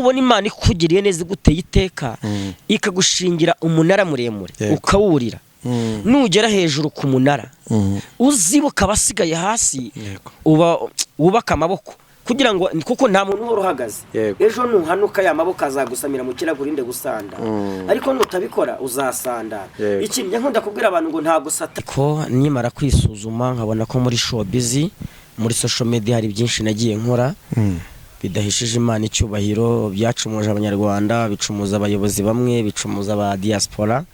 ubona Imana ikugiriye neza iguteye iteka ikagushingira umunara muremure ukawurira nugera hejuru ku munara uzibuka abasigaye hasi ubaka amaboko kugira ngo kuko nta muntu uhora uhagaze ejo nuhanuka ya maboko azagusamira mu kiragurinde gusanda ariko nutabikora uzasanda iki njya nkunda kubwira abantu ngo nta gusata ko nimara kwisuzuma nkabona ko muri showbiz muri social media hari byinshi nagiye nkora bidahishije Imana icyubahiro byacumuje abanyarwanda bicumuza abayobozi bamwe bicumuza aba diaspora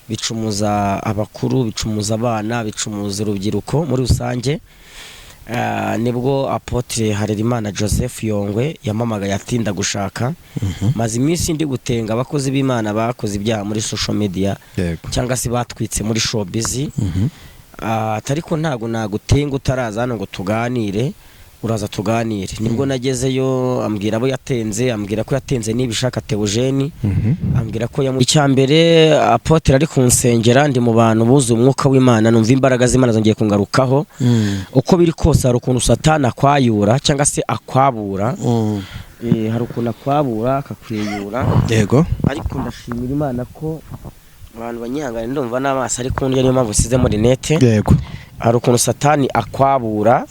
bicumuza abakuru bicumuza abana bicumuza urubyiruko muri rusange nibwo Apotre Harerimana Joseph Yongwe yamamaga yatinda gushaka maze iminsi ndi gutenga abakozi b'Imana bakoze ibyaha muri social media cyangwa se batwitse muri showbiz atariko ntago nagutenga utaraza hano ngo tuganire uraza tuganire nibwo nagezeyo ambwira abo yatenze ambwira ko yatenze nibishaka Theogene ambwira ko icyambere Apotre ari kunsengera ndi mu bantu buzu umwuka w'Imana numva imbaraga z'Imana zongiye kungarukaho uko biri kose hari ukuntu Satana akwayura cyangwa se akwabura hari ukuntu akwabura akakwiyura yego ariko ndashimira Imana ko abantu banyihangane ndumva n'amaso ariko niyo mpamvu size muri nete yego hari ukuntu Satani akwabura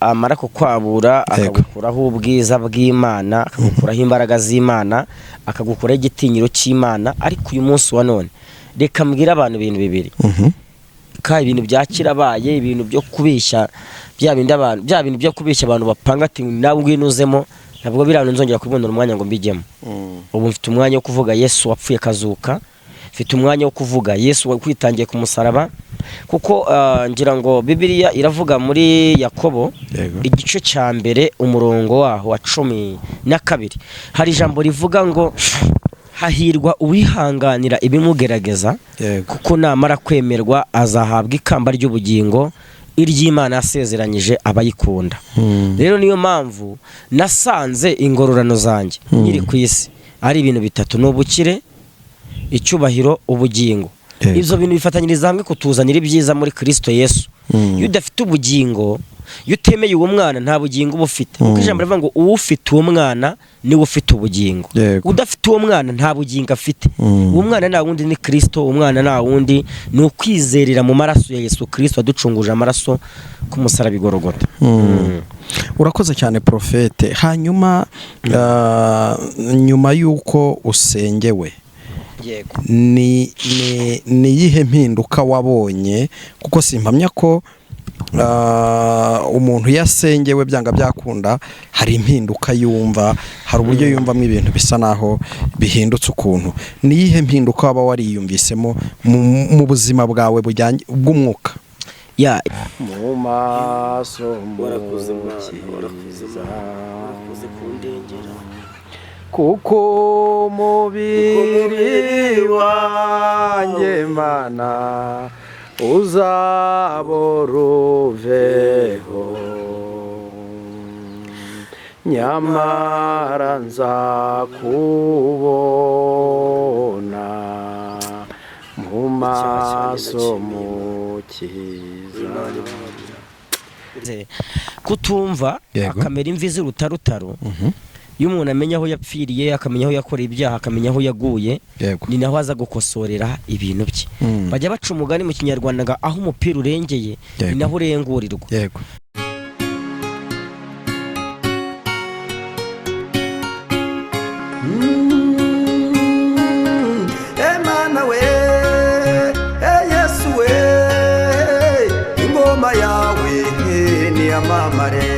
amara kukwabura akagukuraho ubwiza bw'Imana akagukuraho imbaraga z'Imana akagukuraho igitinyiro cy'Imana ariko uyu munsi wa none reka mbwira abantu ibintu bibiri ka ibintu byakirabaye ibintu byo kubeshya bya bintu byo kubeshya abantu bapanga ati nawe ngwinuzemo ntabwo birantu nzongera kubonera umwanya ngo mbijyemo ubu mfite umwanya wo kuvuga Yesu wapfuye kazuka mfite umwanya wo kuvuga Yesu wakwitangiye ku musaraba kuko ngira ngo Bibiliya iravuga muri Yakobo igice cya mbere umurongo waho wa 12 hari ijambo rivuga ngo hahirwa uwihanganira ibimugerageza kuko namara kwemerwa azahabwa ikamba ry'ubugingo iry'Imana yasezeranyije abayikunda rero niyo mpamvu nasanze ingororano zanjye nyiri ku isi ari ibintu bitatu n'ubukire icyubahiro ubugingo ibyo bintu bifatanyiriza hamwe kutuzanira ibyiza muri Kristo Yesu iyo udafite ubugingo iyo utemeye uwo mwana nta bugingo uba ufite kuko ijambo rivuga ngo ufite uwo mwana niwe ufite ubugingo udafite uwo mwana nta bugingo afite uwo mwana nta wundi ni Kristo uwo mwana nta wundi ni ukwizerera mu maraso ya Yesu Kristo waducunguje amaraso ku musaraba igorogota urakoze cyane profete hanyuma nyuma yuko usengewe ni yihe mpinduka wabonye kuko simpamya ko umuntu yasengewe byanga byakunda hari impinduka yumva hari uburyo yumvamo ibintu bisa naho bihindutse ukuntu ni yihe mpinduka waba wariyumvisemo mu buzima bwawe bujyanye bw'umwuka ya mu maso warakuze kundengera kuko mubiri wanjye Mana uzaboruveho nyamara nza kubona mu maso mukiza kutumva akamera imvi z'urutarutaro iyo umuntu amenya aho yapfiriye akamenya aho yakoreye ibyaha akamenya aho yaguye ni naho aza gukosorera ibintu bye bajya baca umugani mu kinyarwanda ngo aho umupira urengeye ni naho urengurirwa yego Emana we Yesu we ingoma yawe ni amamare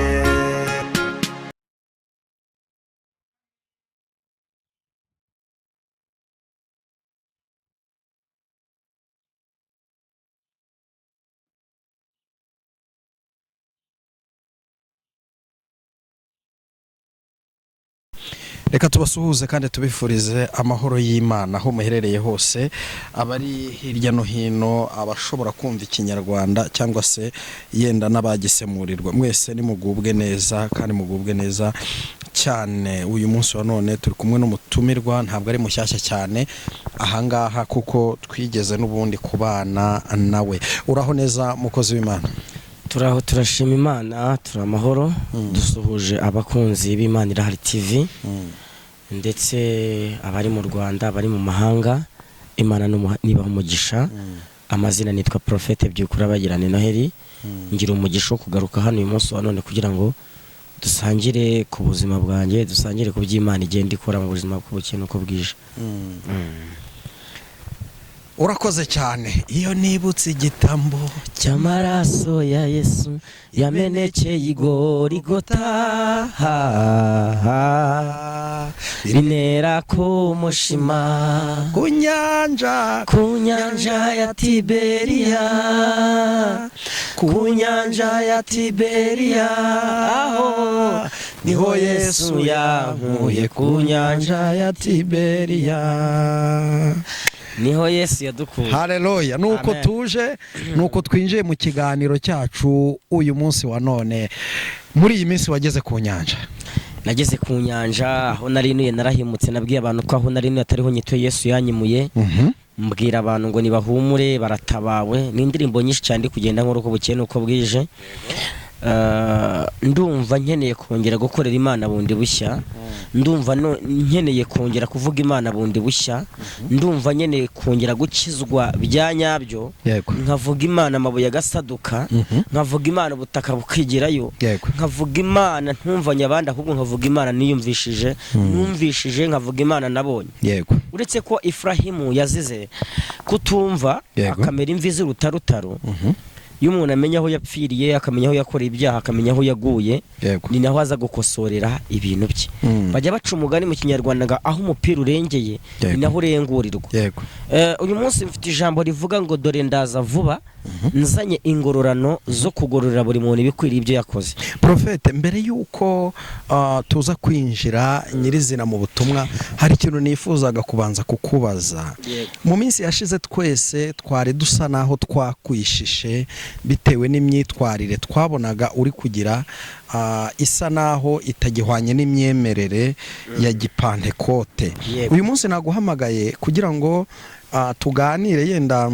reka tubasuhuze kandi tubifurize amahoro y'Imana aho muherereye hose abari hirya no hino abashobora kumva ikinyarwanda cyangwa se yenda n'abagisemurirwa mwese nimugubwe neza kandi mugubwe neza cyane uyu munsi wa none turi kumwe n'umutumirwa ntabwo ari mushyashya cyane ahangaha kuko twigeze n'ubundi kubana nawe uraho neza mukozi w'Imana turaho turashima Imana turamahoro dusuhuje abakunzi b'Imana Irahari TV ndetse abari mu Rwanda abari mu mahanga Imana niba umugisha. Amazina nitwa Prophète Byukuri Bagirane Noheli. Ngira umugisha wo kugaruka hano uyu munsi wa none kugira ngo dusangire ku buzima bwanjye, dusangire ku by'Imana igenda ikora mu buzima bw'ubukene uko bwije. Urakoze cyane. Iyo nibutse igitambo cy'amaraso ya Yesu yamenekeye igorigota, binera kumushima ku nyanja ya Tiberiya, ku nyanja ya Tiberiya, aho niho Yesu yankuye, ku nyanja ya Tiberiya niho Yesu yadukuye. Haleluya. Nuko tuje, nuko twinjiye mu kiganiro cyacu uyu munsi wa none. Muri iyi minsi wageze ku nyanja? Nageze ku nyanja, aho narinuye narahimutse, nabwiye abantu ko aho narinuye atariho nyito Yesu yanyimuye. Mbwira abantu ngo nibahumure, baratabawe. Ni indirimbo nyinshi cyane kugenda nk'uko bukene uko bwije. Ndumva nkeneye kongera gukorera Imana bundi bushya. Ndumva nkeneye kongera kuvuga Imana bundi bushya. Ndumva nkeneye kongera gukizwa bya nyabyo, nkavuga Imana amabuye agasaduka, nkavuga Imana ubutaka bukigirayo, nkavuga Imana ntumvanye abandi, ahubwo nkavuga Imana niyumvishije, numvishije nkavuga Imana nabonye. Uretse ko Efurahimu yazize kutumva, akamera imvi z'urutarutaro. Iyo umuntu amenya aho yapfiriye, akamenya aho yakoreye ibyaha, akamenya aho yaguye, ni naho aza gukosorera ibintu bye. Bajya baca umugani mu Kinyarwanda ngo aho umupira urengeye ni naho urengurirwa. Uyu munsi mfite ijambo rivuga ngo dore ndaza vuba, nzanye ingororano zo kugororera buri muntu ibikwiriye ibyo yakoze. Prophète, mbere yuko tuza kwinjira nyirizina mu butumwa, hari ikintu nifuzaga kubanza kukubaza. Mu minsi yashize twese twari dusa naho twakwishishe bitewe n'imyitwarire twabonaga uri kugira, isa naho itagihwanye n'imyemerere ya Gipantekote. Uyu munsi naguhamagaye kugira ngo tuganire, yenda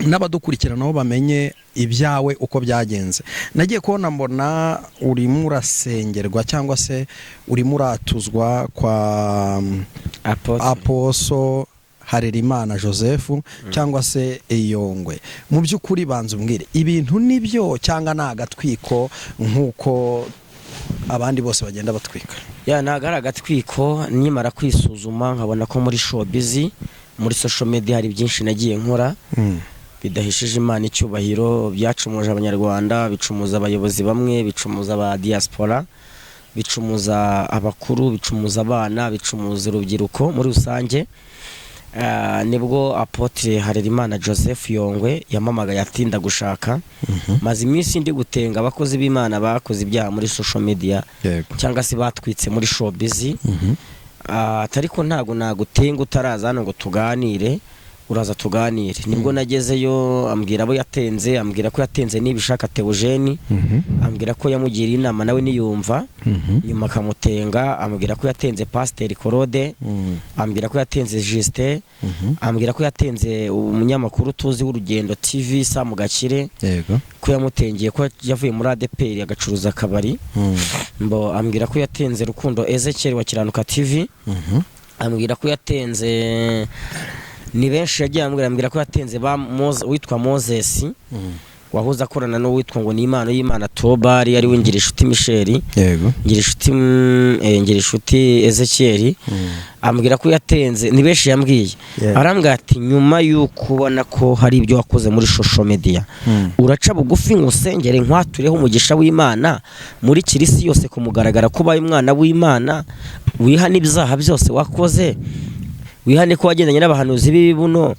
n'abadukurikiranaho bamenye ibyawe uko byagenze. Nagiye kubona mbona urimo urasengerwa cyangwa se urimo uratuzwa kwa Apostle Harerimana Joseph cyangwa se Iyongwe. Mu by'ukuri banza umbwire ibintu nibyo cyangwa nagatwiko nkuko abandi bose bagenda batwika? Nagara agatwiko, nimara kwisuzuma nkabona ko muri showbiz, muri social media hari byinshi nagiye nkora bidahishije Imana icyubahiro, byacumuje abanyarwanda, bicumuza abayobozi bamwe, bicumuza aba diaspora, bicumuza abakuru, bicumuza abana, bicumuza urubyiruko muri rusange. Nibwo Apotre Harerimana Joseph Yongwe yamamaga yatinda gushaka, maze iminsi ndi gutenga abakozi b'Imana bakoze ibyaha muri social media cyangwa se batwitse muri showbiz. Atariko ntago nagutenga utaraza hano ngo tuganire, uraza tuganire. Nibwo nagezeyo, ambwira abo yatenze, ambwira ko yatenze nibishaka Theogene, ambwira ko yamugiriye inama nawe niyumva, nyuma akamutenga. Ambwira ko yatenze Pasteur Claude, ambwira ko yatenze Justin, ambwira ko yatenze umunyamakuru tuzi w'Urugendo TV Sam Gakire, ko yamutengeye ko yavuye muri ADPR agacuruza akabari. Ambwira ko yatenze Rukundo Ezekiel wa Kiranuka TV, ambwira ko yatenze ni benshi yagiye ambwira ko yatenze witwa Moses, wahoza akorana no witwa ngo ni Imana y'Imana Tobari, ari we Ngirishuti Michel, Ngirishuti Ezekiel. Ambwira ko yatenze, ni benshi yambwiye. Arambwira ati nyuma y'uko ubona ko hari ibyo wakoze muri social media, uraca bugufi ngo usengere nkwatureho umugisha w'Imana muri kirisi yose kumugaragara ko baye umwana w'Imana, wihana ibyaha byose wakoze, wihane ko wagendanye n'abahanuzi b'ibibuno,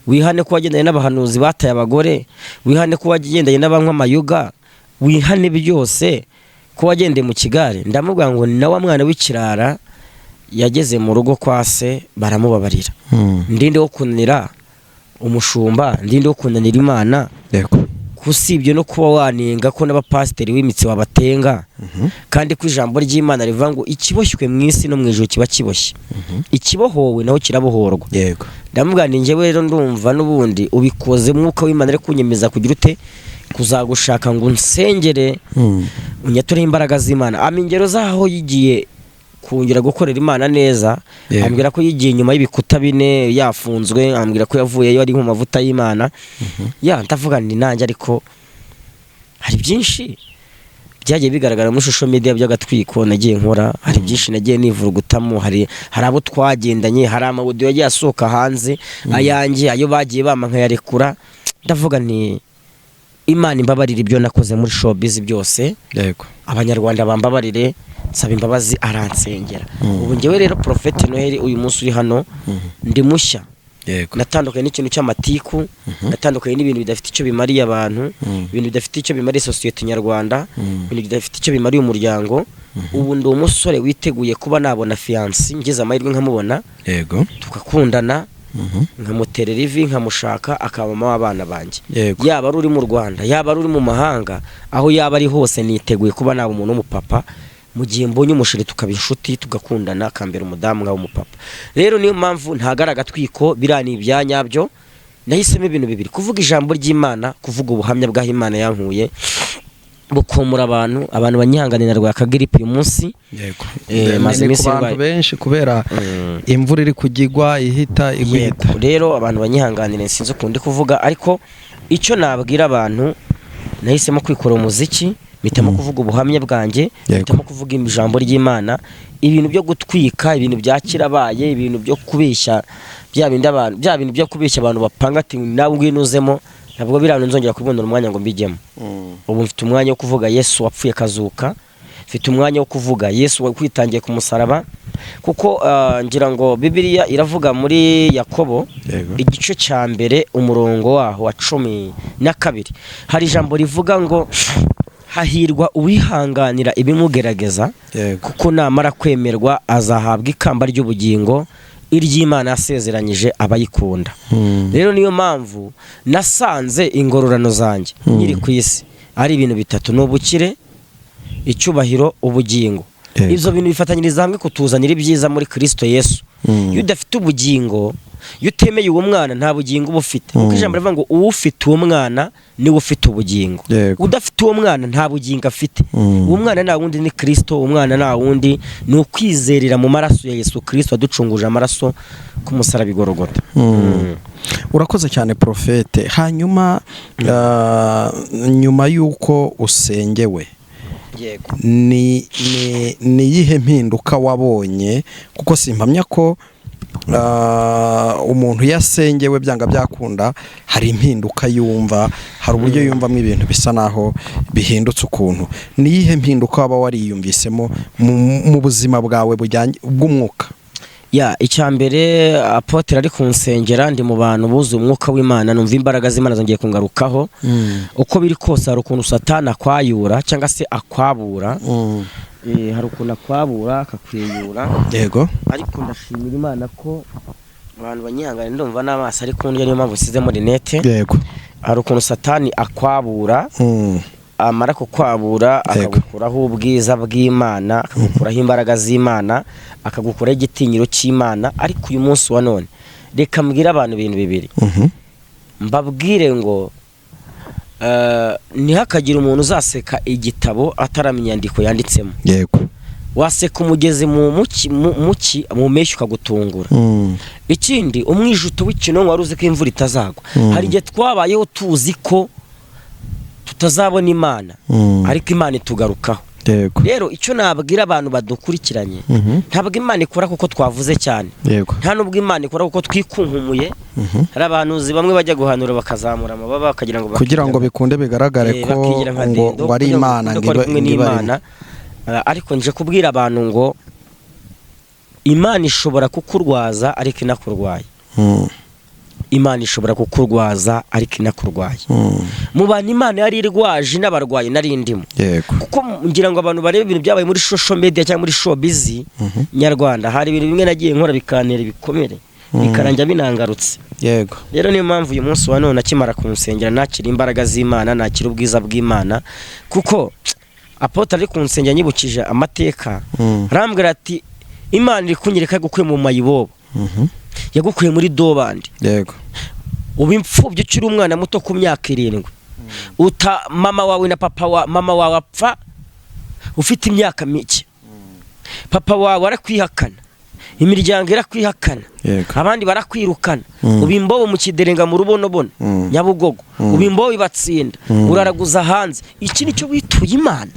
wihane ko wagendanye n'abahanuzi bataye abagore, wihane ko wagendanye n'abanywa amayuga, wihane byose ko wagendeye mu kigare. Ndamubwira ngo na wa mwana w'ikirara yageze mu rugo kwa se baramubabarira. Ndinde wo kunanira umushumba, ndinde wo kunanira Imana, kusibye no kuba waninga ko n'abapasiteri w'imitsi wabatenga, kandi ko ijambo ry'Imana rivuga ngo ikiboshywe mu isi no mu ijuru kiba kiboshye, ikibohowe naho kirabohorwa. Ndamubwira ni njyewe rero ndumva n'ubundi ubikoze mwuka w'Imana ari kunyemeza kugira ute kuzagushaka ngo nsengere, unyature imbaraga z'Imana. Amingero zaho yigiye kongera gukorera Imana neza. Ambwira ko yigiye nyuma y'ibikuta bine yafunzwe, ambwira ko yavuyeyo ari mu mavuta y'Imana. Ndavuga ni nanjye, ariko hari byinshi byagiye bigaragara muri social media by'agatwiko nagiye nkora, hari byinshi nagiye nivurugutamo, hari abo twagendanye, hari amaudio yagiye asohoka hanze ayanjye, ayo bagiye bama nkayarekura. Ndavuga ni Imana imbabarire ibyo nakoze muri showbiz byose. Yego. Abanyarwanda bambabarire, nsaba imbabazi, aransengera. Ubu njyewe rero Prophet Noheli uyu munsi uri hano ndi mushya. Yego. Natandukanye n'ikintu cy'amatiku, natandukanye n'ibintu bidafite icyo bimariye abantu, ibintu bidafite icyo bimariye societe nyarwanda, ibintu bidafite icyo bimariye umuryango. Ubu ndi umusore witeguye kuba nabona fiancé, ngeze amahirwe nkamubona. Yego. Tukakundana, nkamuterera ivi, nkamushaka, akaba mama w'abana banjye. Yaba ari uri mu Rwanda, yaba ari uri mu mahanga, aho yaba ari hose niteguye kuba naba umuntu w'umupapa. Mu gihe mbonye umushiri tukaba inshuti, tugakundana, akambera umudamu nka umupapa. Rero niyo mpamvu ntagaraga twiko birani ibyanyabyo. Nahisemo ibintu bibiri: kuvuga ijambo ry'Imana, kuvuga ubuhamya bw'aho Imana yankuye, bukomura abantu banyihanganira rwa kagiripe uyu munsi. Yego. Maze iminsi abantu benshi kubera imvura iri kugigwa ihita igwita. Rero abantu banyihanganira sinzi ukundi kuvuga, ariko icyo nabwira abantu, nahisemo kwikora umuziki, mpitamo kuvuga ubuhamya bwanjye, mpitamo kuvuga ijambo ry'Imana. Ibintu byo gutwika, ibintu bya kirabaye, ibintu byo kubeshya, bya bintu byo kubeshya abantu bapanga ati nawe ngwinuzemo, ntabwo birano nzongera kubibonera umwanya ngo mbijyemo. Ubu mfite umwanya wo kuvuga Yesu wapfuye kazuka, mfite umwanya wo kuvuga Yesu wakwitangiye ku musaraba, kuko ngira ngo Bibiliya iravuga muri Yakobo igice cya mbere umurongo waho wa 12 hari ijambo rivuga ngo hahirwa uwihanganira ibimugerageza, kuko namara kwemerwa azahabwa ikamba ry'ubugingo iry'Imana yasezeranyije abayikunda. Rero niyo mpamvu nasanze ingororano zanjye nyiri ku isi ari ibintu bitatu: n'ubukire, icyubahiro, ubugingo. Ibyo bintu bifatanyiriza hamwe kutuzanira ibyiza muri Kristo Yesu. Iyo udafite ubugingo, iyo utemeye uwo mwana, nta bugingo uba ufite. Kuko ijambo rivuga ngo uwufite uwo mwana niwe ufite ubugingo. Udafite uwo mwana nta bugingo afite. Uwo mwana nta wundi ni Kristo, uwo mwana nta wundi ni ukwizerera mu maraso ya Yesu Kristo waducunguje amaraso ku musaraba Igorogota. Urakoze cyane Profete. Hanyuma nyuma yuko usengewe, ni yihe mpinduka wabonye? Kuko simpamya ko umuntu yasengewe byanga byakunda hari impinduka yumva, hari uburyo yumvamo ibintu bisa naho bihindutse ukuntu. Ni yihe mpinduka waba wariyumvisemo mu buzima bwawe bw'umwuka? Icyambere Apotre ari kunsengera, ndi mu bantu buzuye umwuka w'Imana, numva imbaraga z'Imana zongeye kungarukaho. Uko biri kose hari ukuntu Satani akwayura cyangwa se akwabura. Hari ukuntu akwabura akakweyura. Yego. Ariko ndashimira Imana ko abantu banyihangana, ndumva n'amaso ariko niyo mpamvu sizemo rinete. Yego. Hari ukuntu Satani akwabura, amara kukwabura akagukuraho ubwiza bw'Imana, akagukuraho imbaraga z'Imana, akagukuraho igitinyiro cy'Imana. Ariko uyu munsi wa none reka mbwira abantu ibintu bibiri. Mbabwire ngo ntihakagira umuntu uzaseka igitabo ataramenya inyandiko yanditsemo. Yego. Waseka umugezi mu mpeshyi ukagutungura. Ikindi, umwijuto w'ikinonko wari uzi ko imvura itazagwa. Hari igihe twabayeho tuzi ko tutazabona Imana, ariko Imana itugarukaho. Rero icyo nabwira abantu badukurikiranye, ntabwo Imana ikora kuko twavuze cyane, nta nubwo Imana ikora kuko twikunkumuye. Hari abantu bamwe bajya guhanura bakazamura amababa kugira ngo bikunde bigaragare ko ngo ari Imana ng'Imana. Ariko nje kubwira abantu ngo Imana ishobora kukurwaza ariko inakurwaye. Imana ishobora kukurwaza ariko inakurwaye. Mu bantu Imana yari irwaje n'abarwayi nari ndimo. Kuko ngira ngo abantu barebe ibintu byabaye muri social media cyangwa muri showbiz nyarwanda, hari ibintu bimwe nagiye nkora bikanera ibikomere, bikaranja binangarutse. Rero niyo mpamvu uyu munsi wa none akimara kunsengera nakira imbaraga z'Imana, nakira ubwiza bw'Imana. Kuko Apotre ari kunsengera nyibukije amateka, arambwira ati Imana iri kunyereka gukuye mu mayibobo, yagukuye muri dobandi. Ubu imfubyi ukiri umwana muto ku myaka 7, mama wawe na papa mama wawe apfa ufite imyaka mike. papa wawe arakwihakana, imiryango irakwihakana, abandi barakwirukana, uba imbobo mu Kiderenga mu Rubonobono Nyabugogo, uba imbobo ibatsinda, uraraguza hanze. Iki nicyo wituye Imana?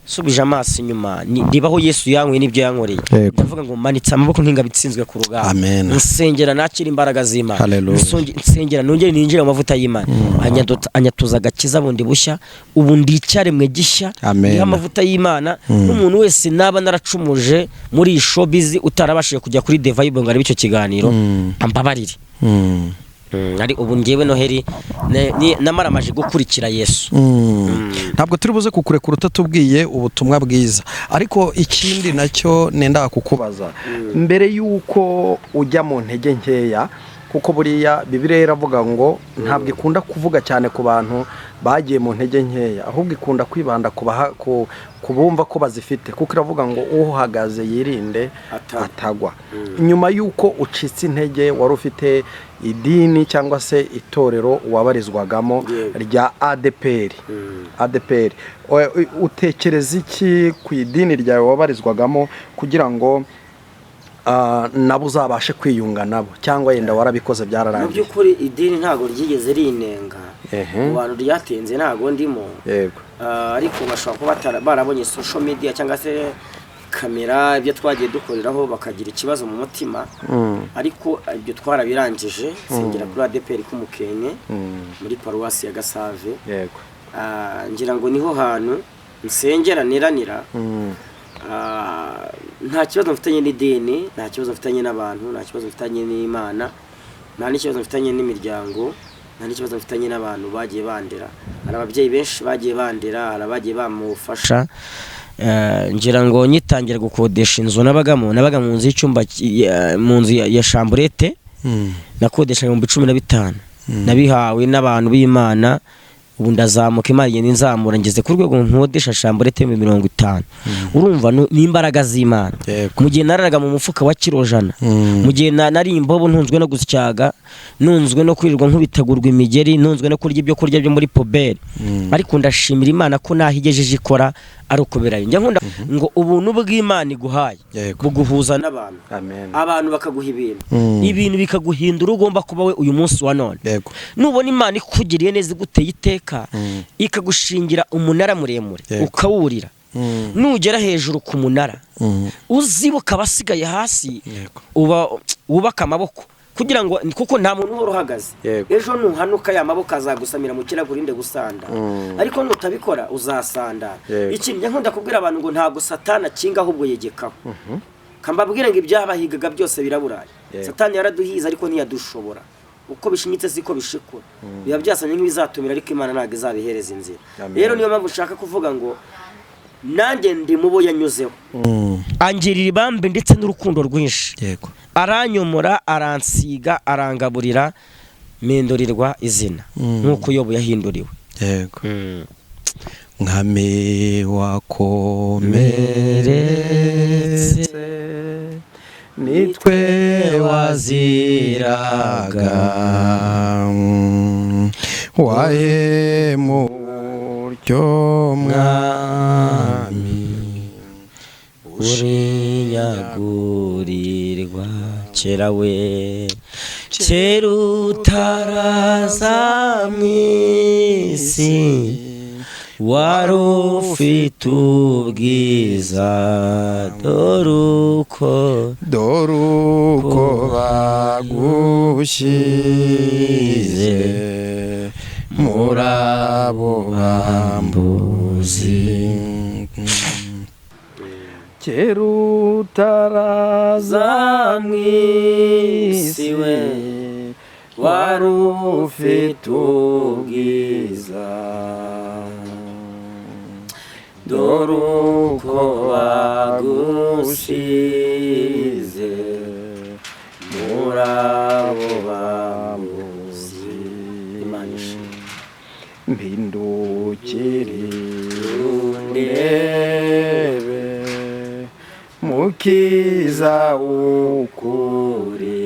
Subije amaso inyuma, ndibaho Yesu yankuye n'ibyo yankoreye. Ndavuga ngo manitse amaboko nk'ingabitsinzwe ku rugamba. Nsengera nakira imbaraga z'Imana. Nsengera nongere ninjire mu mavuta y'Imana. Anyatuza agakiza bundi bushya, ubu ndicyaremwe gishya. Ni amavuta y'Imana. N'umuntu wese naba naracumuje muri showbiz utarabashije kujya kuri The Vibe ngo ari bicyo kiganiro, ambabarire. Ari ubu ngewe Noheli namaramaje gukurikira Yesu. Ntabwo turi buze kukurekura utatubwiye ubutumwa bwiza, ariko ikindi nacyo nenda kukubaza mbere yuko ujya mu ntege nkeya, kuko buriya Bibiliya iravuga ngo ntabwo ikunda kuvuga cyane ku bantu bagiye mu ntege nkeya, ahubwo ikunda kwibanda ku bumva ko bazifite, kuko iravuga ngo uhagaze yirinde atagwa. Nyuma yuko ucitse intege, wari ufite idini cyangwa se itorero wabarizwagamo rya ADPR, utekereza iki ku idini ryawe wabarizwagamo kugira ngo nabo uzabashe kwiyunga nabo, cyangwa yenda warabikoze byararangiye? Mu by'ukuri idini ntago ryigeze rinenga, abantu ryatenze ntago ndimo, ariko bashobora kuba barabonye social media cyangwa se kamera ibyo twagiye dukoreraho bakagira ikibazo mu mutima, ariko ibyo twarabirangije. Sengera kuri ADPR k'Umukenke muri paruwasi ya Gasave, ngira ngo niho hantu nsengera niranira. Nta kibazo mfitanye n'idini, nta kibazo mfitanye n'abantu, nta kibazo mfitanye n'Imana, nta n'ikibazo mfitanye n'imiryango, nta n'ikibazo mfitanye n'abantu bagiye bandera. Hari ababyeyi benshi bagiye bandera, hari abagiye bamufasha. Ngira ngo nyitangira gukodesha inzu nabaga mu nzu y'icyumba, mu nzu ya chambrette, nakodesha 15,000 nabihawe n'abantu b'Imana. Ubu ndazamuka Imana igenda inzamura ngeze ku rwego nkodesha chambrette 50. Urumva ni imbaraga z'Imana. Mu gihe nararaga mu mufuka wa kirojana, mu gihe nari imbobo ntunzwe no gusyaga, ntunzwe no kwirirwa nkubitagurwa imigeri, ntunzwe no kurya ibyo kurya byo muri poberi, ariko ndashimira Imana ko nahigejeje ikora ari ukubera njya nkunda ngo ubuntu bw'Imana iguhaye buguhuza n'abantu, abantu bakaguha ibintu bikaguhindura ugomba kuba we uyu munsi wa none. Nubona Imana ikugiriye neza iguteye iteka, ikagushingira umunara muremure ukawurira, nugera hejuru ku munara uzibuka abasigaye hasi, wubaka amaboko kugira ngo, kuko nta muntu uhora uhagaze. Ejo nuhanuka ya maboko azagusamira mu kiragurinde gusanda, ariko nutabikora uzasanda. Ikindi nkunda kubwira abantu ngo ntabwo Satani kinga ahubwo yegekaho. Kambabwira ngo ibyabahigaga byose biraburaye. Satani yaraduhiza ariko ntiyadushobora. Uko bishinyitse siko bishikura. Biba byasanye nk'ibizatumira ariko Imana ntago izabihereza inzira. Rero niyo mpamvu ushaka kuvuga ngo nanjye ndi mubo yanyuzeho. Angirira ibambe ndetse n'urukundo rwinshi. Aranyomora, aransiga, arangaburira, mendorirwa izina nkuko Yobu yahinduriwe. Nkame wakomeretse nitwe waziraga, wahemuryo mwami urinyagurirwa kera we, kera utaraza mw'isi wari ufite ubwiza, doruko bagushyize muri abo bambuzi. Kera utaraza mw'isi we wari ufite ubwiza, dore uko bagushyize muri abo bambuzi. Mpindukire undebe mukiza w'ukuri,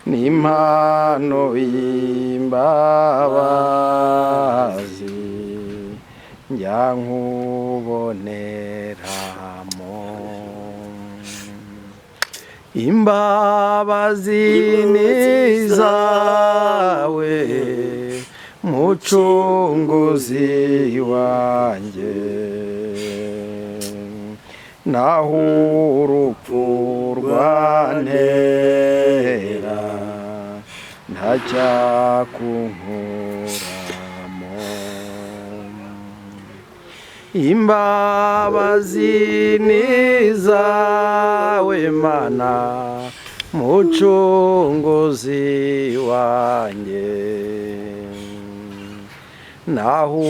n'impano y'imbabazi njya nkuboneramo imbabazi ni zawe mucunguzi wanjye naho urupfu rwantera ntacyakunkuramo imbabazi ni zawe mana mucunguzi wanjye naho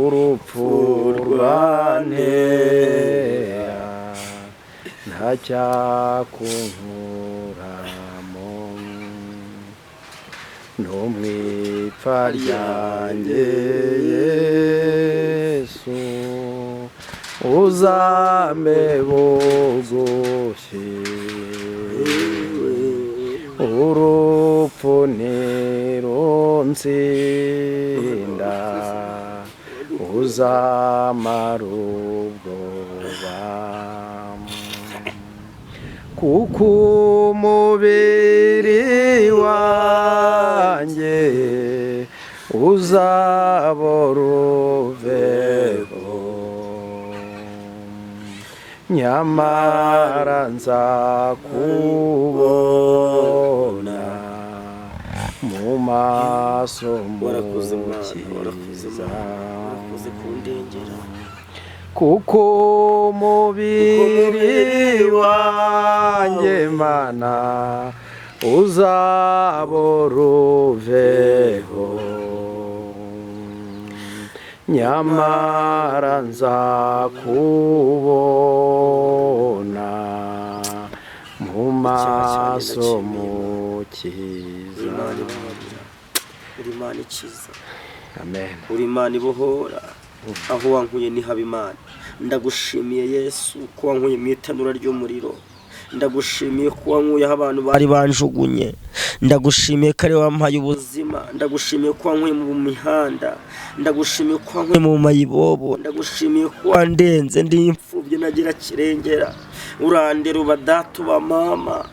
urupfu rwantera ntacyakunkuramo no mu ipfa ryanjye Yesu uzambe bugufi urupfu ntirunsinda uzamara ubwoba kuko umubiri wanjye uzabora uveho nyamara nzakubona mu maso mukiza kuko umubiri wanjye mana uzabora uveho nyamara nzakubona mu maso mukiza uri Imana ikiza amen uri Imana ibohora aho wankuye ni haba Imana ndagushimiye Yesu ko wankuye mu itanura ry'umuriro ndagushimiye ko wankuye aho abantu bari banjugunye ndagushimiye ko ari wampaye ubuzima ndagushimiye ko wankuye mu mihanda ndagushimiye ko wankuye mu mayibobo ndagushimiye ko wandenze ndi imfubyi nagira kirengera urandera ubadatu ba mama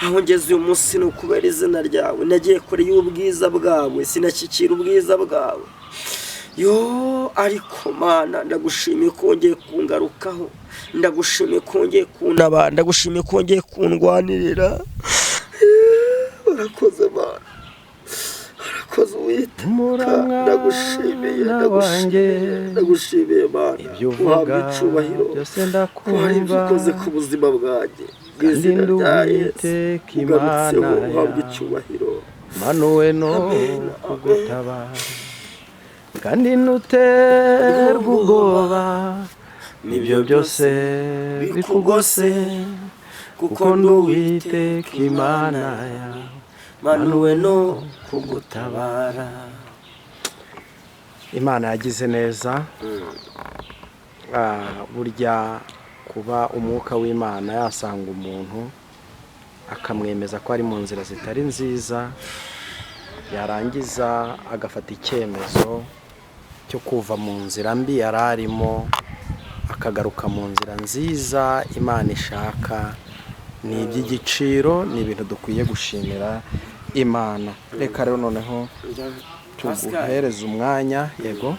aho ngeze uyu munsi ni ukubera izina ryawe nagiye kure y'ubwiza bwawe sinashyikira ubwiza bwawe yo ariko Mana ndagushimiye ko wongeye kungarukaho ndagushimiye ko wongeye kuntabara ndagushimiye ko wongeye kundwanirira urakoze Mana urakoze Uwiteka ndagushimiye ndagushimiye Mana ibyo uvuga byose ndakumva ukoze ku buzima bwanjye kandi Uwiteka Imana uhabwe icyubahiro manuwe no kugutabara kandi ntuterwe ubwoba nibyo byose bikugose kuko ndi Uwiteka Imana yawe manuwe no kugutabara Imana yagize neza burya kuba umwuka w'Imana yasanga umuntu akamwemeza ko ari mu nzira zitari nziza yarangiza agafata icyemezo cyo kuva mu nzira mbi yari arimo akagaruka mu nzira nziza Imana ishaka ni iby'igiciro ni ibintu dukwiye gushimira Imana reka rero noneho tuguhereza umwanya yego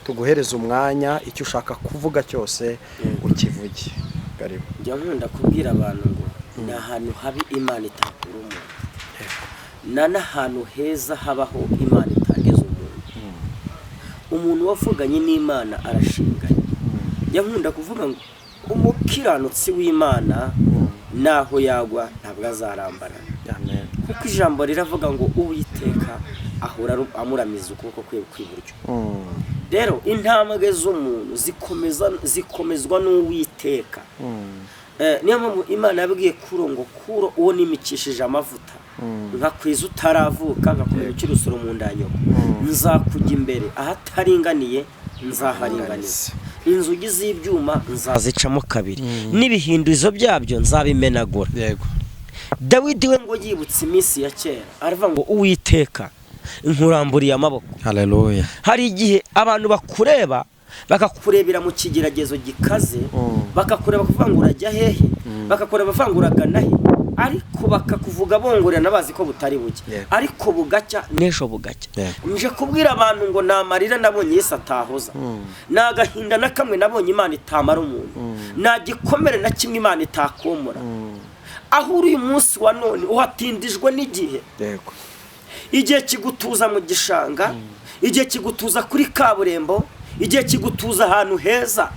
tuguhereza umwanya icyo ushaka kuvuga cyose ukivuge karibu njya nkunda kubwira abantu ngo ni ahantu habi Imana itakura umuntu n'ahantu heza habaho Imana itageza umuntu wavuganye n'Imana arashinganye njya nkunda kuvuga ngo umukiranutsi w'Imana naho yagwa ntabwo azarambara kuko ijambo riravuga ngo Uwiteka ahora amuramiza ukuboko kwe kw'iburyo rero intambwe z'umuntu zikomezwa n'Uwiteka niyo mpamvu Imana yabwiye Kuro ngo Kuro uwo nimikishije amavuta nkakwiza utaravuka ngakomeza ukiri urusoro mu nda nyoko nzakujya imbere ahataringaniye nzaharinganiza inzugi z'ibyuma nzazicamo kabiri n'ibihinduzo byabyo nzabimenagura yego Dawidi we ngo yibutse iminsi ya kera aravuga ngo Uwiteka nkuramburiye amaboko haleluya hari igihe abantu bakureba bakakurebera mu kigeragezo gikaze bakakureba kuvuga ngo urajya hehe bakakureba bavuga ngo uragana he ariko bakakuvuga bongorera nabazi ko butari buke ariko bugacya n'ejo bugacya nje kubwira abantu ngo namarira nabonye Yesu atahoza nagahinda na kamwe nabonye Imana itamara umuntu nagikomere na kimwe Imana itakomora aho uri uyu munsi wa none uhatindijwe n'igihe igihe kigutuza mu gishanga igihe kigutuza kuri kaburembo igihe kigutuza ahantu heza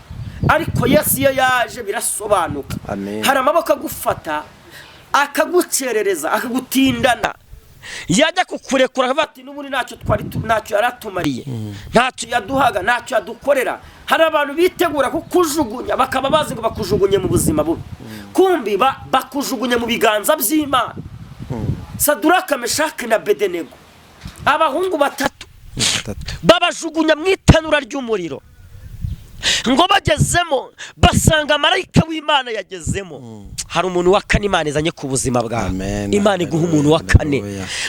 ariko Yesu iyo yaje birasobanuka hari amaboko agufata akagucerereza akagutindana yajya kukurekura akavuga ati n'ubundi ntacyo yaratumariye ntacyo yaduhaga ntacyo yadukorera hari abantu bitegura kukujugunya bakaba bazi ngo bakujugunye mu buzima bubi kumbi bakujugunya mu biganza by'Imana Saduraka Meshaki na Bedenego abahungu batatu babajugunya mu itanura ry'umuriro ngo bagezemo basanga marayika w'Imana yagezemo hari umuntu wa kane Imana izanye ku buzima bwawe Imana iguha umuntu wa kane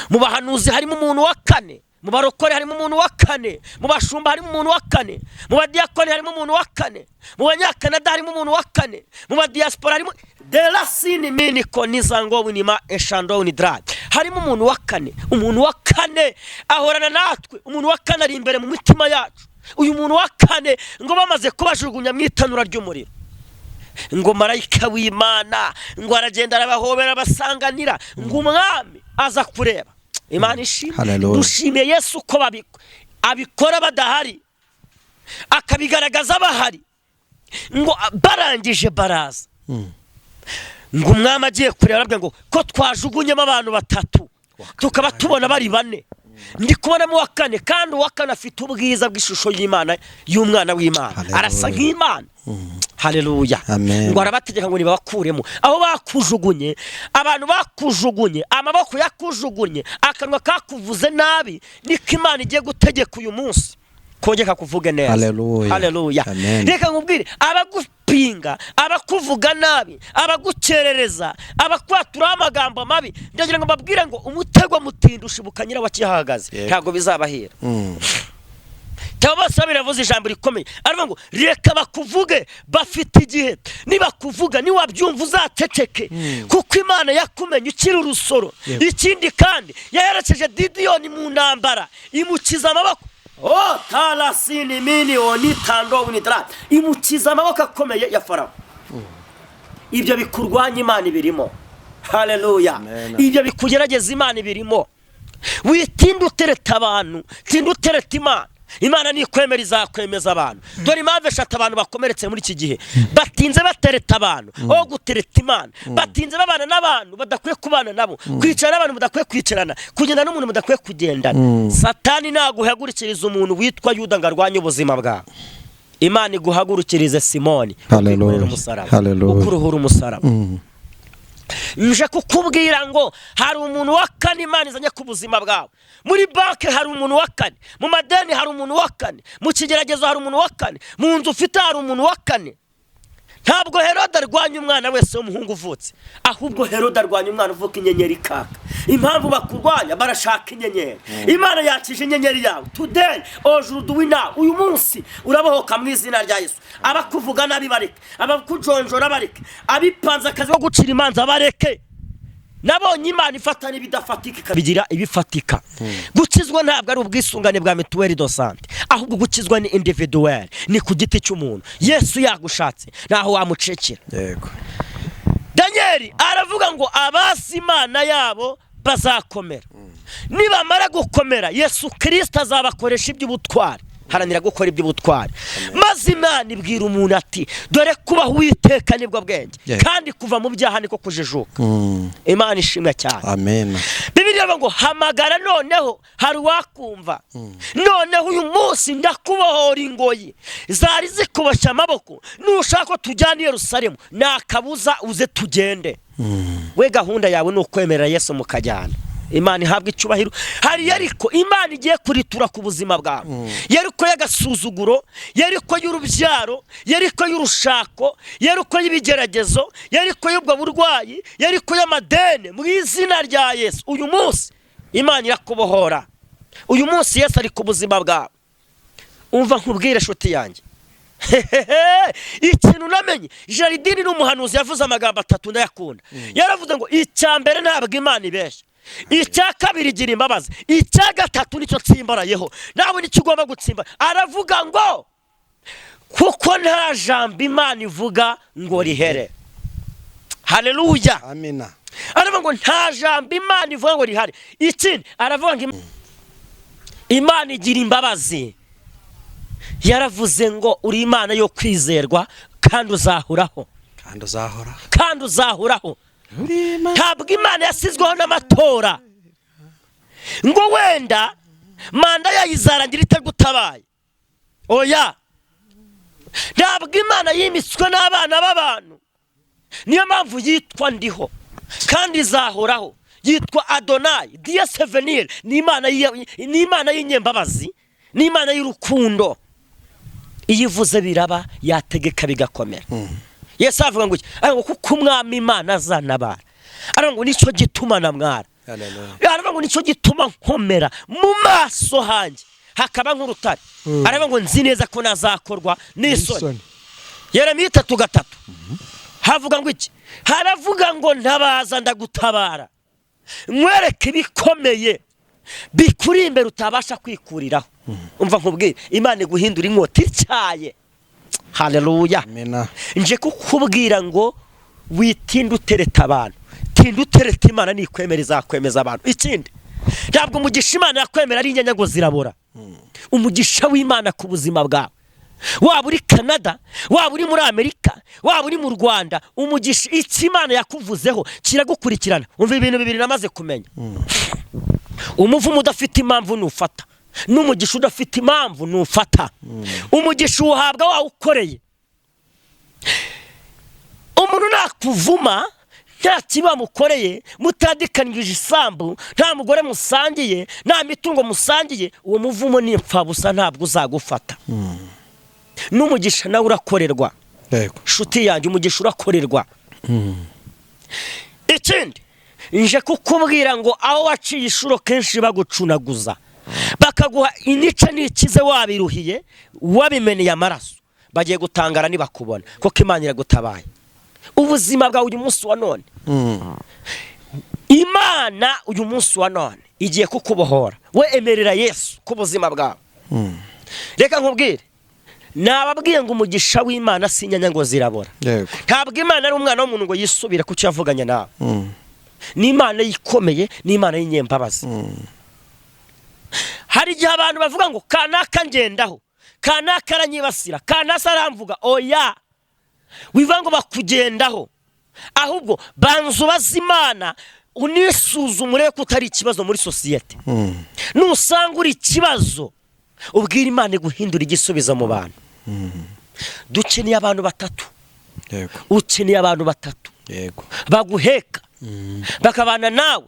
mu bahanuzi harimo umuntu wa kane mu barokore harimo umuntu wa kane mu bashumba harimo umuntu wa kane mu badiyakoni harimo umuntu wa kane mu banyakanada harimo umuntu wa kane mu badiaspora harimo de la sini miniko nizango winima eshando unidrad harimo umuntu wa kane ahorana natwe umuntu wa kane ari imbere mu mitima yacu uyu muntu wa kane ngo bamaze kubajugunya mu itanura ry'umuriro ngo marayika w'Imana ngo aragenda arabahobera basanganira ngo umwami aza kureba Imana ishimwe dushimiye Yesu ko abikora badahari akabigaragaza bahari ngo barangije baraza ngo umwami agiye kureba arabwira ngo ko twajugunyemo abantu batatu tukaba tubona bari bane ndi kubona mu wa kane kandi uwa kane afite ubwiza bw'ishusho y'Imana y'umwana w'Imana arasa nk'Imana haleluya ngo arabategeka ngo nibakuremo aho bakujugunye abantu bakujugunye amaboko yakujugunye akanwa kakuvuze nabi niko Imana igiye gutegeka uyu munsi kongeka kuvuga neza haleluya reka nkubwire abagupinga abakuvuga nabi abagucerereza abakwatura amagambo mabi ndagira ngo babwire ngo umutego mutindusha bukanyira wakihagaze ntago bizabahira Tabasa biravuze ijambo rikomeye aravuga ngo reka bakuvuge bafite igihe niba kuvuga ni wabyumva uzaceceke kuko Imana yakumenye ukiri urusoro ikindi kandi yaherekeje Didiyoni mu ntambara imukiza amaboko talasini miliyoni tando unidrat imukiza amaboko akomeye ya Farawo ibyo bikurwanya Imana birimo haleluya ibyo bikugerageza Imana birimo witinda utereta abantu tinda utereta Imana ni kwemera izakwemeza abantu dore impamvu eshatu abantu bakomeretse muri iki gihe batinze batereta abantu aho gutereta Imana batinze babana n'abantu badakwiye kubana nabo kwicara n'abantu badakwiye kwicarana kugenda n'umuntu badakwiye kugendana Satani naguhagurikiriza umuntu witwa Yuda ngarwanya ubuzima bwawe Imana iguhagurukirize Simoni ukuruhura umusaraba nje kukubwira ngo hari umuntu wa kane Imana izanye ku buzima bwawe muri banke hari umuntu wa kane mu madeni hari umuntu wa kane mu kigeragezo hari umuntu wa kane mu nzu ufite hari umuntu wa kane ntabwo Herode arwanya umwana wese w'umuhungu uvutse ahubwo Herode arwanya umwana uvuka inyenyeri kaka impamvu bakurwanya barashaka inyenyeri Imana yakije inyenyeri yawe today aujourd'hui now uyu munsi urabohoka mu izina rya Yesu abakuvuga nabi bareke abakujonjora bareke abipanza akazi ko gucira imanza bareke nabonye Imana ifatana ibidafatika ikabigira ibifatika gukizwa ntabwo ari ubwisungane bwa mituweli do sante ahubwo gukizwa ni individual ni ku giti cy'umuntu Yesu yagushatse naho wamucekera yego Daniel aravuga ngo abasi Imana yabo bazakomera nibamara gukomera Yesu Kristo azabakoresha iby'ubutwari haranira gukora iby'ubutwari maze Imana ibwira umuntu ati dore kubaho Uwiteka nibwo bwenge kandi kuva mu byaha niko kujijuka Imana ishimwe cyane amen Bibiliya ngo hamagara noneho hari wakumva noneho uyu munsi ndakubohora ingoyi zari zikubasha amaboko nushaka ko tujyana i Yerusalemu nakabuza uze tugende we gahunda yawe ni ukwemerera Yesu mukajyana Imana ihabwa icyubahiro hari yariko Imana igiye kuritura ku buzima bwawe yariko yagasuzuguro yariko y'urubyaro yariko y'urushako yariko y'ibigeragezo yariko y'ubwo burwayi yariko y'amadene mu izina rya Yesu uyu munsi Imana irakubohora uyu munsi Yesu ari ku buzima bwawe umva nkubwire shuti yanjye ikintu namenye Jaridini n'umuhanuzi yavuze amagambo atatu ndayakunda. Yaravuze ngo icya mbere ntabwo Imana ibeshya, icya kabiri igira imbabazi, icya gatatu nicyo tsimbarayeho, nawe nicyo ugomba gutsimba. Aravuga ngo kuko nta jambo Imana ivuga ngo rihere. Haleluya, amina. aravuga ngo nta jambo Imana ivuga ngo rihari. Ikindi aravuga ngo Imana igira imbabazi. Yaravuze ngo uri Imana yo kwizerwa kandi uzahuraho, kandi uzahuraho. Ntabwo Imana yasizweho n'amatora ngo wenda manda yayizarangira itagutabaye. Oya, ntabwo Imana yimitswe n'abana b'abantu. Niyo mpamvu yitwa ndiho kandi izahoraho, yitwa Adonai Dieu. Ni Imana y'inyembabazi, ni Imana y'urukundo. Iyo ivuze biraba, yategeka bigakomera. Yesu avuga ngo kuko umwami Imana azanabara, aravuga ngo nicyo gituma namwara, aravuga ngo nicyo gituma nkomera mu maso hanjye hakaba nk'urutare. Aravuga ngo nzi neza ko nazakorwa n'isoni. Yeremiya 3:3 havuga ngo iki? Haravuga ngo ntabaza ndagutabara, mwereke ibikomeye bikuri imbere utabasha kwikuriraho. Umva nkubwire, Imana iguhindura inkota ityaye. Haleluya, amina. Nje kukubwira ngo witinda utereta abantu, tinda utereta Imana nikwemera izakwemeza abantu. Ikindi, ntabwo umugisha Imana yakwemera ari inyanyago zirabora. Umugisha w'Imana ku buzima bwawe, waba uri Canada, waba uri muri Amerika, waba uri mu Rwanda, umugisha iki Imana yakuvuzeho kiragukurikirana. Umva ibintu bibiri namaze kumenya. Umuvumo udafite impamvu nufata, n'umugisha udafite impamvu nufata. Umugisha uhabwa wawukoreye. Umuntu nakuvuma nta kiba mukoreye, mutadikanije isambu, nta mugore musangiye, nta mitungo musangiye, uwo muvumo ni impfabusa, ntabwo uzagufata. N'umugisha nawe urakorerwa. Yego, Shuti yanjye, umugisha urakorerwa. Ikindi, nje kukubwira ngo aho waciye ishuro kenshi bagucunaguza, bakaguha inica n'ikize wabiruhiye, wabimeneye amaraso, bagiye gutangara nibakubona kuko Imana iragutabaye. Ubuzima bwawe uyu munsi wa none, Imana uyu munsi wa none igiye kukubohora. We emerera Yesu ku buzima bwawe. Reka nkubwire, nababwiye ngo umugisha w'Imana si inyanyago zirabora. Ntabwo Imana ari umwana w'umuntu ngo yisubire kucyo yavuganye nawe. Ni Imana yikomeye, ni Imana y'inyembabazi. Hari igihe abantu bavuga ngo kanaka ngendaho, kanaka aranyibasira, kanaka aramvuga. Oya, wiva ngo bakugendaho, ahubwo banzu bazimana unisuzumure ko utari ikibazo muri societe. Nusanga uri ikibazo, ubwira Imana guhindura igisubizo mu bantu. Dukeneye abantu batatu. yego, Ukeneye abantu batatu, yego, baguheka bakabana nawe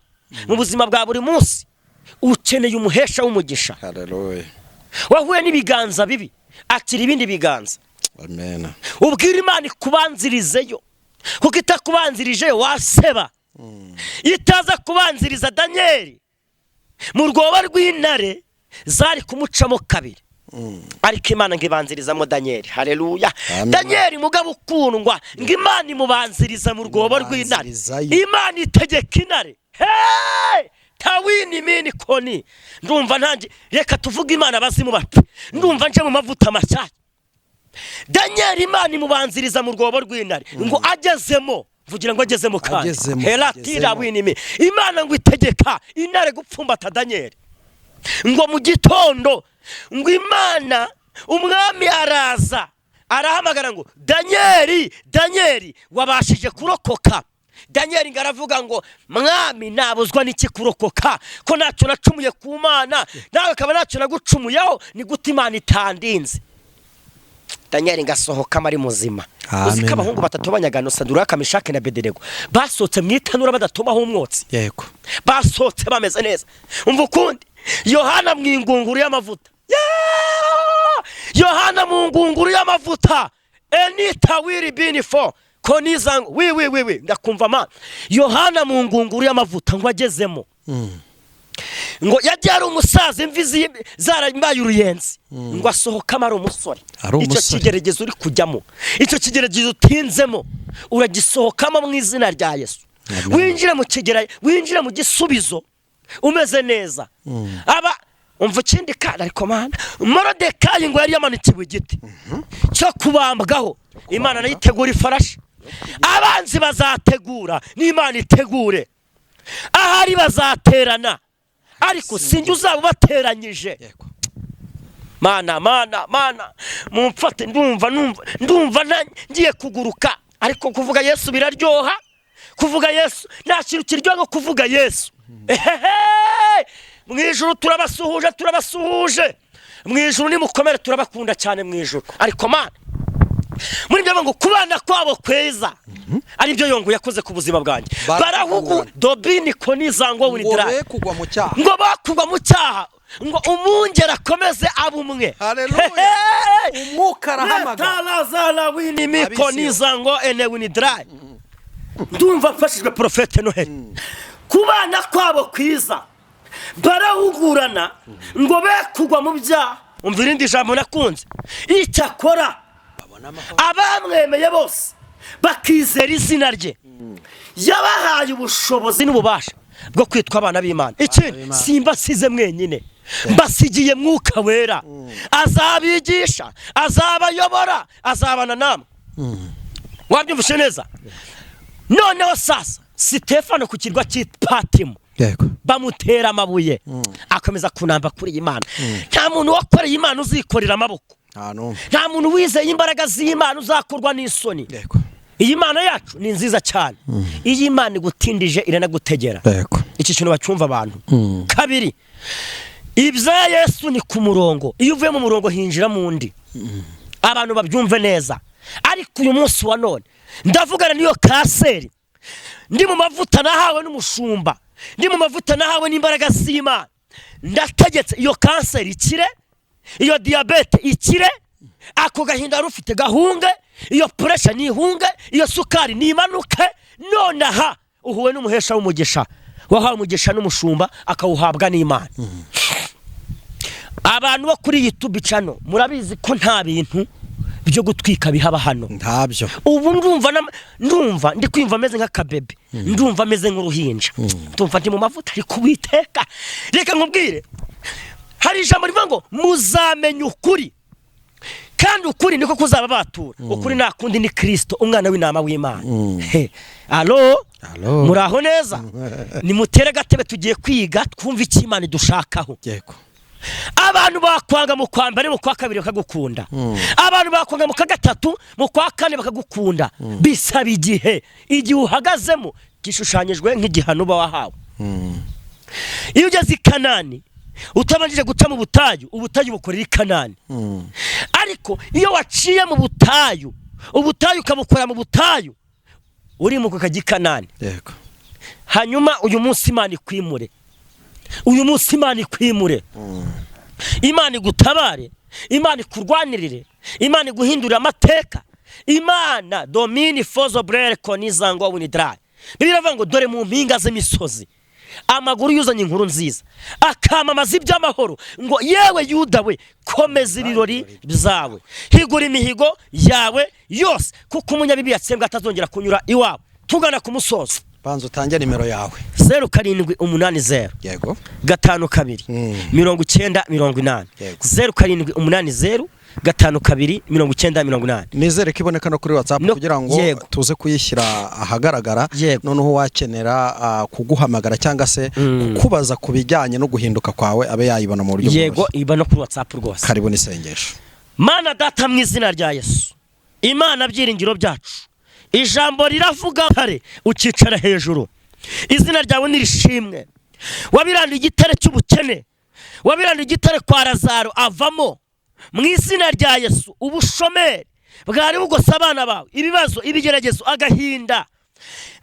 mu buzima bwa buri munsi. Ukeneye umuhesha w'umugisha. haleluya, Wahuye n'ibiganza bibi, akira ibindi biganza. amena. Ubwira Imana kubanzirizeyo, kuko itakubanzirijeyo waseba. Itaza kubanziriza Danieli mu rwoba rw'intare, zari kumucamo kabiri. Ariko Imana ngibanzirizamo Danieli. Haleluya. Danieli mugabo ukundwa, ngo Imana imubanziriza mu rwoba rw'intare. Imana itegeka intare. Hey! Tawini mini koni. Ndumva ntange, reka tuvuge Imana bazimu bati, ndumva nje mu mavuta mashyashya. Danieli Imana imubanziriza mu rwobo rw'intare, ngo agezemo, vugira ngo agezemo kandi. Heratira winimi. Imana ngo itegeka intare gupfumbata Danieli. Ngo mu gitondo, ngo Imana umwami araza, arahamagara ngo Danieli, Danieli, wabashije kurokoka? Danieli ngaravuga ngo mwami nabuzwa n'iki kurokoka, ko ntacyo nacumuye ku Mana, nawe akaba ntacyo nagucumuyeho, ni gute Imana itandinze? Danieli ngasohoka ari muzima. Uzika abahungu batatu banyagano, Saduraka, Meshaki na Abedenego, basohotse mu itanura badatomaho umwotsi. Yego, basohotse bameze neza. Umva ukundi, Yohana mu ingunguru y'amavuta. Yohana mu ingunguru y'amavuta. Enita wiri binifo konizango wi ndakumva ma. Yohana mu ngunguru y'amavuta ngo agezemo. ngo yagiye ari umusaza imvi zarambaye uruyenzi ngo asohokamo ari umusore. Icyo kigeragezo uri kujyamo, icyo kigeragezo utinzemo uragisohokamo mu izina rya Yesu. Winjire mu gisubizo umeze neza. Umva ikindi kandi ariko mana, Morodekayi ngo yari yamanikiwe igiti cyo kubambwaho. Imana nayo itegura ifarashi. Abanzi bazategura, n'Imana itegure. Ahari bazaterana, ariko sinjye uzaba bateranyije. Mana mumfate, ndumva ngiye kuguruka. Ariko kuvuga Yesu biraryoha. Kuvuga Yesu nta kintu kiryoha nko kuvuga Yesu. Mwijuru turabasuhuje. Mwijuru nimukomere, turabakunda cyane mwijuru. Ariko mana, muri byo ngo kubana kwabo kweza ari byo Yongo yakoze ku buzima bwanjye. Barahugu dobini konizango winidra ngo bakugwa mu cyaha ngo umungera akomeze abumwe. Haleluya. Umwuka arahamaga talazala winimi konizango ene winidra. Ndumva mfashijwe Profete Noheli. Kubana kwabo kwiza barahugurana ngo bekugwa mu byaha. Umvira indi jambo nakunze, icyakora abamwemeye bose bakizera izina rye yabahaye ubushobozi n'ububasha bwo kwitwa abana b'Imana. Ikindi simbasize mwenyine, mbasigiye Mwuka Wera. Azabigisha, azabayobora, azabana namwe. Wabyumvise neza? Noneho sasa Sitefano ku kirwa cy'Ipatimo bamutera amabuye, akomeza kunamba kuri Imana. Nta muntu wakoreye Imana uzikorera amaboko. Nta muntu wizeye imbaraga z'Imana uzakorwa n'isoni. Iyi Mana yacu ni nziza cyane. Iyi Mana igutindije iranagutegera. Iki kintu bacyumva abantu. Kabiri, ibya Yesu ni ku murongo. Iyo uvuye mu murongo hinjira mu ndi. Abantu babyumve neza. Ariko uyu munsi wa none ndavugana niyo kanseri. Ndi mu mavuta nahawe n'umushumba. Ndi mu mavuta nahawe n'imbaraga z'Imana. Ndategetse iyo kanseri ikire, iyo diabete ikire, ako gahinda rufite gahunge, iyo pressure nihunge, iyo sukari nimanuke. Nonaha uhuwe n'umuhesha w'umugisha, wahawe umugisha n'umushumba akawuhabwa n'Imana. Abantu bo kuri YouTube channel murabizi ko nta bintu byo gutwika bihaba hano. Ntabyo. Ubu ndumva ndi kwimva meze nka kabebe. Ndumva meze nk'uruhinja. Ndumva ndi mu mavuta ari kubiteka. Reka nkubwire, hari ijambo rivuga ngo muzamenya ukuri, kandi ukuri niko kuzaba batura. Ukuri nta kundi ni Kristo, umwana w'intama w'Imana. Allo muraho neza? Ni mutere gatebe tugiye kwiga twumva iki Imana dushakaho. Yego. Abantu bakwanga mu kwa mbere, mu kwa kabiri bakagukunda. Abantu bakwanga mu kwa gatatu, mu kwa kane bakagukunda. Bisaba igihe uhagazemo gishushanyijwe nk'igihano uba wahawe. Iyo ugeze i Kanani utabanjije guca mu butayu, ubutayu bukorera i Kanani. Ariko iyo waciye mu butayu, ubutayu ukabukora mu butayu, uri mu kukajya i Kanani. Yego. Hanyuma uyu munsi Imana ikwimure. Imana igutabare, Imana ikurwanirire, Imana iguhindurira amateka. Imana domini fozo brere konizango winidra. Biravuga ngo dore mu mpinga z'imisozi amaguru yuzanye inkuru nziza, akamamaza iby'amahoro. Ngo yewe Yuda we, komeza ibirori byawe, higura imihigo yawe yose, kuko umunyabibi yatsembwa atazongera kunyura iwawe. Tugana ku musozo. Banza utange nimero yawe. 0780 yego 52 90 0780 52 90. Nizere ko iboneka no kuri WhatsApp kugira ngo tuze kuyishyira ahagaragara. Noneho wakenera kuguhamagara cyangwa se kukubaza kubijyanye no guhinduka kwawe abe yayibona mu buryo bwose. Yego, iba no kuri WhatsApp rwose. Karibu nisengesho. Mana data mu izina rya Yesu, Imana byiringiro byacu, ijambo riravuga kare ukicara hejuru. Izina ryawe nirishimwe. Wabiranda igitare cy'ubukene, wabiranda igitare kwa Lazaro avamo. Mu izina rya Yesu, ubushomeri bwari bugose abana bawe, ibibazo, ibigeragezo, agahinda,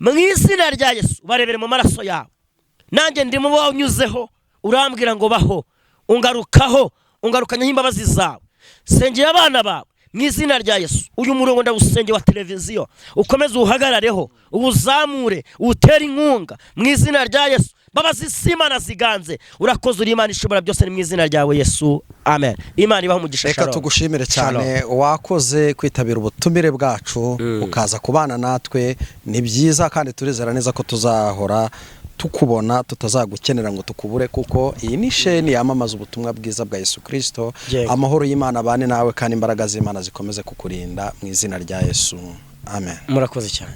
mu izina rya Yesu barebere mu maraso yawe. Nanjye ndi mu bawunyuzeho, urambwira ngo baho, ungarukaho, ungarukanye imbabazi zawe. Sengera abana bawe mu izina rya Yesu. Uyu murongo ndawusengeye wa televiziyo, ukomeze uhagarareho, ubuzamure, utere inkunga mu izina rya Yesu. babazi Imana ziganze. Urakoze uri Imana ishobora byose, ni mu izina ryawe Yesu, amen. Imana ibaho umugisha. Reka tugushimire cyane, wakoze kwitabira ubutumire bwacu ukaza kubana natwe. Ni byiza kandi turizera neza ko tuzahora tukubona, tutazagukenera ngo tukubure, kuko iyi ni sheni yamamaza ubutumwa bwiza bwa Yesu Kristo. Amahoro y'Imana abane nawe kandi imbaraga z'Imana zikomeze kukurinda mu izina rya Yesu, amen. Murakoze cyane.